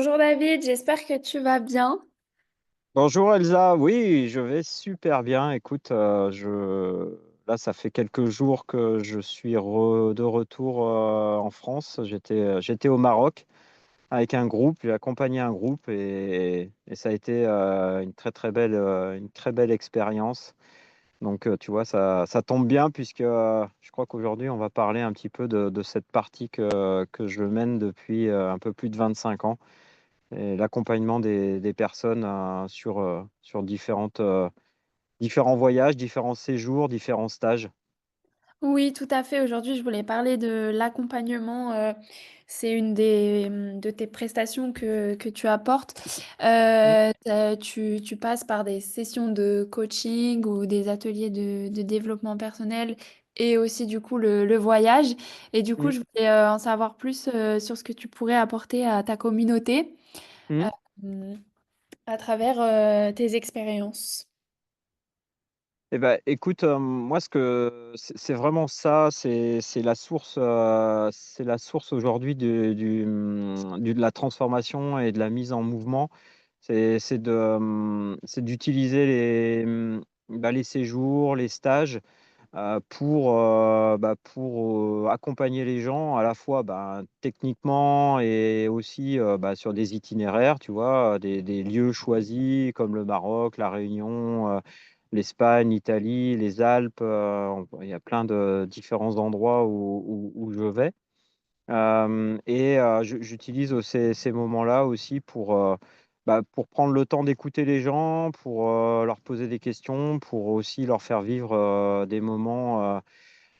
Bonjour David, j'espère que tu vas bien. Bonjour Elsa, oui, je vais super bien. Écoute, là, ça fait quelques jours que je suis de retour en France. J'étais au Maroc avec un groupe, j'ai accompagné un groupe et ça a été une très belle expérience. Donc, tu vois, ça tombe bien puisque je crois qu'aujourd'hui, on va parler un petit peu de cette partie que je mène depuis un peu plus de 25 ans et l'accompagnement des personnes sur différents voyages, différents séjours, différents stages. Oui, tout à fait. Aujourd'hui, je voulais parler de l'accompagnement. C'est une de tes prestations que tu apportes. Mm, Tu passes par des sessions de coaching ou des ateliers de développement personnel et aussi du coup le voyage. Et du coup, mm, je voulais en savoir plus sur ce que tu pourrais apporter à ta communauté mm. euh, à travers tes expériences. Eh ben, écoute, moi, c'est vraiment ça, c'est la source aujourd'hui de la transformation et de la mise en mouvement. C'est d'utiliser les séjours, les stages pour accompagner les gens à la fois techniquement et aussi sur des itinéraires, tu vois, des lieux choisis comme le Maroc, la Réunion, l'Espagne, l'Italie, les Alpes. Il y a plein de différents endroits où je vais. J'utilise ces moments-là aussi pour prendre le temps d'écouter les gens, pour leur poser des questions, pour aussi leur faire vivre des moments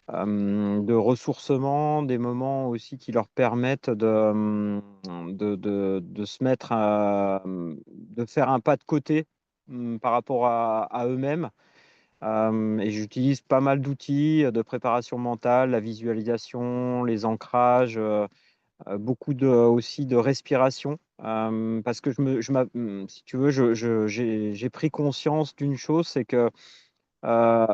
de ressourcement, des moments aussi qui leur permettent de se mettre de faire un pas de côté par rapport à eux-mêmes. Et j'utilise pas mal d'outils de préparation mentale, la visualisation, les ancrages. Beaucoup aussi de respiration, parce que si tu veux, j'ai pris conscience d'une chose, c'est que euh,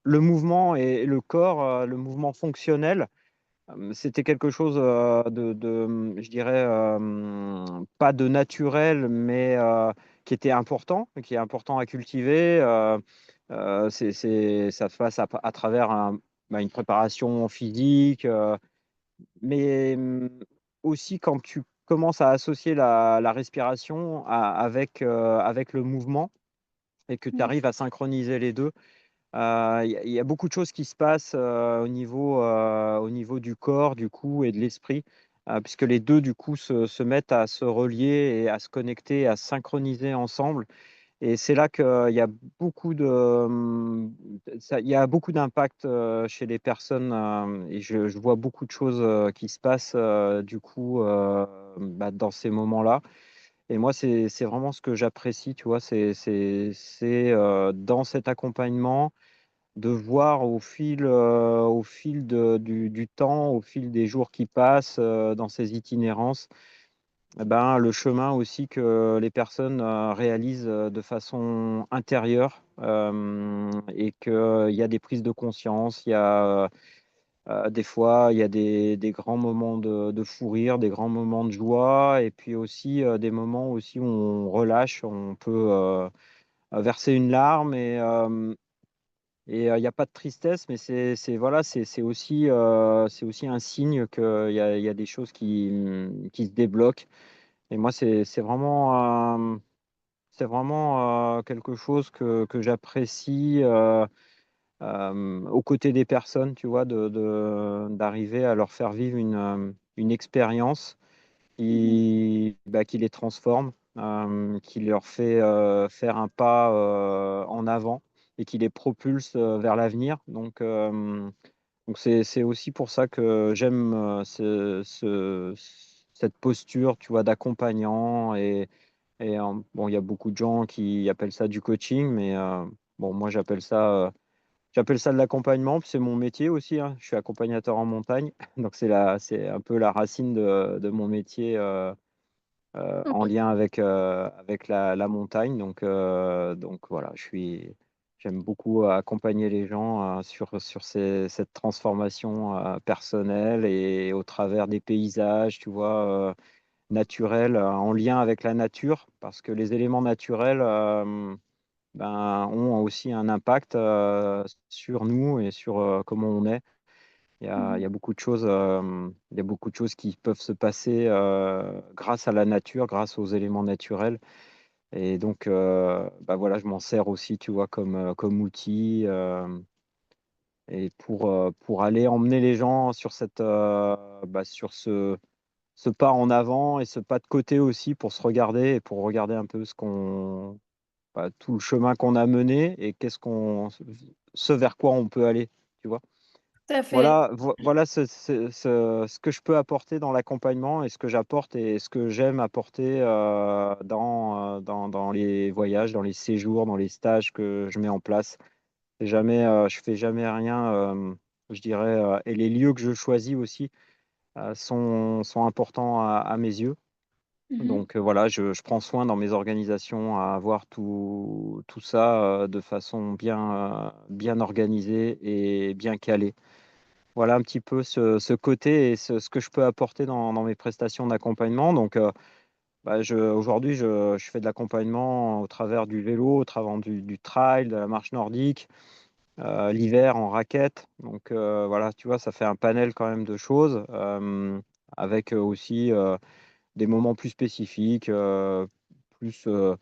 le mouvement et le corps, le mouvement fonctionnel, c'était quelque chose je dirais, pas de naturel, mais qui était important, qui est important à cultiver. Ça se passe à travers une préparation physique. Mais aussi quand tu commences à associer la respiration avec le mouvement et que tu arrives à synchroniser les deux, il y a beaucoup de choses qui se passent au niveau du corps, du cou et de l'esprit, puisque les deux, du coup, se mettent à se relier et à se connecter, à se synchroniser ensemble. Et c'est là qu'il y a il y a beaucoup d'impact chez les personnes et je vois beaucoup de choses qui se passent du coup dans ces moments-là. Et moi, c'est vraiment ce que j'apprécie, tu vois, c'est dans cet accompagnement de voir au fil du temps, au fil des jours qui passent dans ces itinérances, le chemin aussi que les personnes réalisent de façon intérieure et qu'il y a des prises de conscience, il y a des fois il y a des grands moments de fou rire, des grands moments de joie et puis aussi des moments aussi où on relâche, on peut verser une larme et il n'y a pas de tristesse, mais voilà, c'est aussi un signe qu'il y a des choses qui se débloquent. Et moi, c'est vraiment quelque chose que j'apprécie aux côtés des personnes, tu vois, d'arriver à leur faire vivre une expérience qui les transforme, qui leur fait faire un pas en avant et qui les propulse vers l'avenir. Donc c'est aussi pour ça que j'aime cette posture, tu vois, d'accompagnant bon, il y a beaucoup de gens qui appellent ça du coaching, mais bon, moi j'appelle ça de l'accompagnement, puis c'est mon métier aussi, hein. Je suis accompagnateur en montagne, donc c'est un peu la racine de mon métier en lien avec la montagne. Donc voilà, j'aime beaucoup accompagner les gens sur cette transformation personnelle et au travers des paysages, tu vois. naturel, en lien avec la nature, parce que les éléments naturels ben, ont aussi un impact sur nous et sur comment on est. Il y Mhm. a beaucoup de choses, il y a beaucoup de choses qui peuvent se passer grâce à la nature, grâce aux éléments naturels. Et donc, bah voilà, je m'en sers aussi, tu vois, comme outil et pour aller emmener les gens sur sur ce pas en avant et ce pas de côté aussi pour se regarder et pour regarder un peu tout le chemin qu'on a mené et ce vers quoi on peut aller, tu vois. Tout à fait. Voilà ce que je peux apporter dans l'accompagnement et ce que j'apporte et ce que j'aime apporter dans les voyages, dans les séjours, dans les stages que je mets en place. Je fais jamais rien, je dirais, et les lieux que je choisis aussi sont importants à mes yeux. Mhm. Donc voilà, je prends soin dans mes organisations à avoir tout ça de façon bien organisée et bien calée. Voilà un petit peu ce côté et ce que je peux apporter dans mes prestations d'accompagnement. Donc aujourd'hui, je fais de l'accompagnement au travers du vélo, au travers du trail, de la marche nordique, l'hiver en raquette. Donc voilà, tu vois, ça fait un panel quand même de choses avec aussi des moments plus spécifiques, plus euh,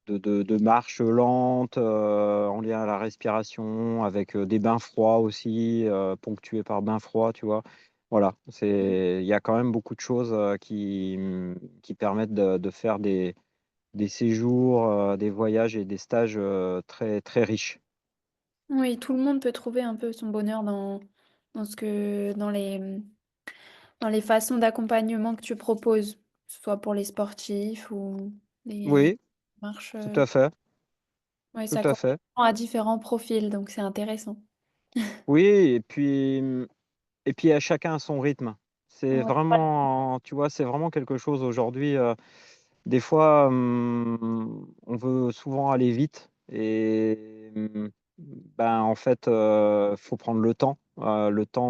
de marche lente en lien à la respiration, avec des bains froids aussi, ponctués par bains froids, tu vois. Voilà, il y a quand même beaucoup de choses qui permettent de faire des séjours, des voyages et des stages très riches. Oui, tout le monde peut trouver un peu son bonheur dans les façons d'accompagnement que tu proposes, que ce soit pour les sportifs ou les Oui, marches. tout à fait, Ouais, tout ça à correspond fait. à différents profils, donc c'est intéressant. Oui, et puis à chacun son rythme. C'est Ouais. vraiment, tu vois, c'est vraiment quelque chose aujourd'hui. Des fois, on veut souvent aller vite et ben, en fait, faut prendre le temps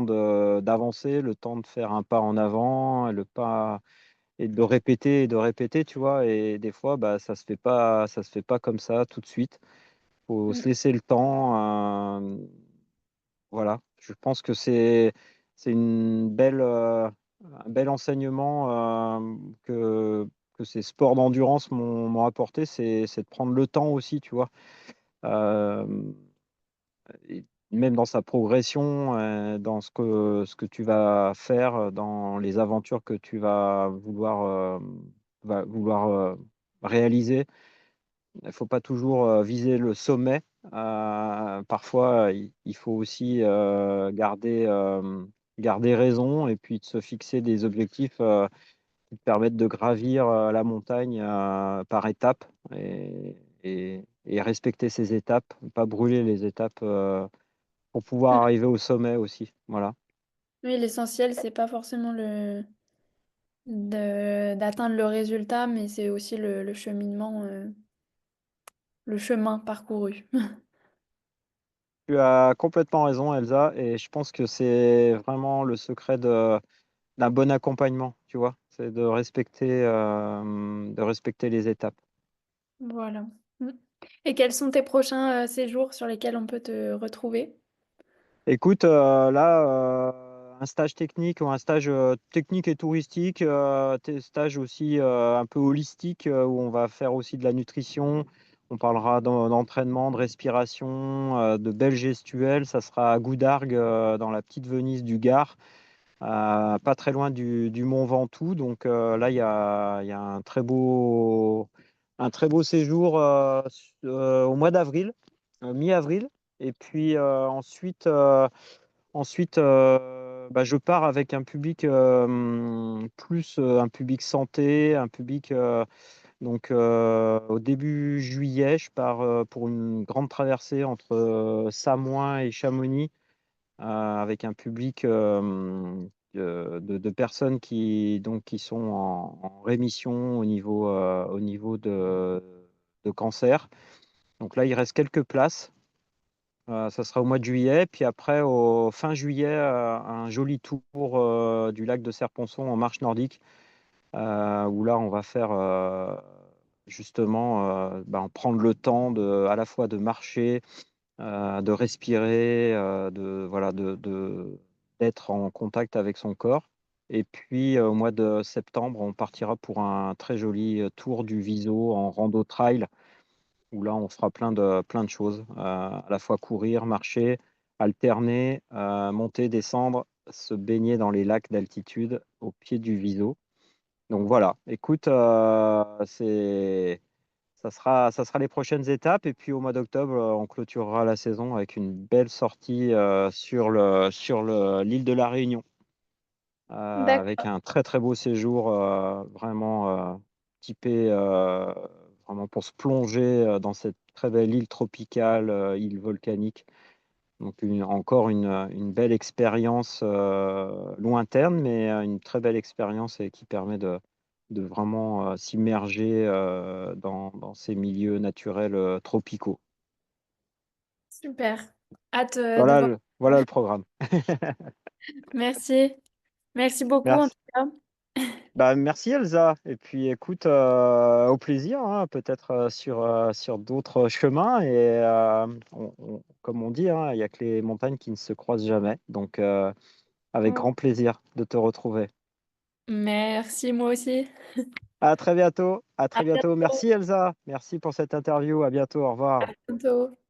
d'avancer, le temps de faire un pas en avant, le pas et de répéter, tu vois. Et des fois, bah, ça se fait pas comme ça tout de suite. Faut Mm. se laisser le temps. Voilà, je pense que c'est un bel enseignement que ces sports d'endurance m'ont apporté, c'est de prendre le temps aussi, tu vois. Euh, et même dans sa progression, ce que tu vas faire, dans les aventures que tu vas vouloir réaliser. Il ne faut pas toujours viser le sommet. Parfois, il faut aussi garder raison et puis de se fixer des objectifs qui te permettent de gravir la montagne par étapes et respecter ces étapes, pas brûler les étapes pour pouvoir Mm. arriver au sommet aussi. Voilà. Oui, l'essentiel, c'est pas forcément d'atteindre le résultat, mais c'est aussi le cheminement, le chemin parcouru. Tu as complètement raison, Elsa, et je pense que c'est vraiment le secret d'un bon accompagnement, tu vois, c'est de respecter les étapes. Voilà. Mm. Et quels sont tes prochains séjours sur lesquels on peut te retrouver? Écoute, un stage technique ou un stage technique et touristique, stage aussi un peu holistique où on va faire aussi de la nutrition. On parlera d'entraînement, de respiration, de belles gestuelles. Ça sera à Goudargues, dans la petite Venise du Gard, pas très loin du Mont Ventoux. Donc là, il y a un très beau séjour au mois d'avril, mi-avril. Et puis ensuite, je pars avec un public un public santé, un public au début juillet, je pars pour une grande traversée entre Samoin et Chamonix avec un public de personnes qui sont en rémission au niveau de cancer. Donc là, il reste quelques places. Ça sera au mois de juillet. Puis après, au fin juillet, un joli tour du lac de Serponçon en marche nordique. où là, on va faire justement prendre le temps à la fois de marcher, de respirer, voilà, d'être en contact avec son corps. Et puis, au mois de septembre, on partira pour un très joli tour du Viso en rando trail, où là, on fera plein de choses, à la fois courir, marcher, alterner, monter, descendre, se baigner dans les lacs d'altitude au pied du Viso. Donc voilà, écoute, ça sera les prochaines étapes. Et puis au mois d'octobre, on clôturera la saison avec une belle sortie sur l'île de la Réunion, avec D'accord. un très très beau séjour, vraiment typé, vraiment pour se plonger dans cette très belle île tropicale, île volcanique. Donc encore une belle expérience lointaine, mais une très belle expérience et qui permet de vraiment s'immerger dans ces milieux naturels tropicaux. Super. Hâte de Voilà voir. voilà le programme. Merci. Merci beaucoup en Merci. tout cas. Bah, merci Elsa. Et puis écoute, au plaisir, hein, peut-être sur d'autres chemins. Et comme on dit, hein, il n'y a que les montagnes qui ne se croisent jamais. Donc avec Mm. grand plaisir de te retrouver. Merci, moi aussi. À très bientôt. À À très bientôt. bientôt. Merci Elsa. Merci pour cette interview. À bientôt. Au revoir. Bientôt.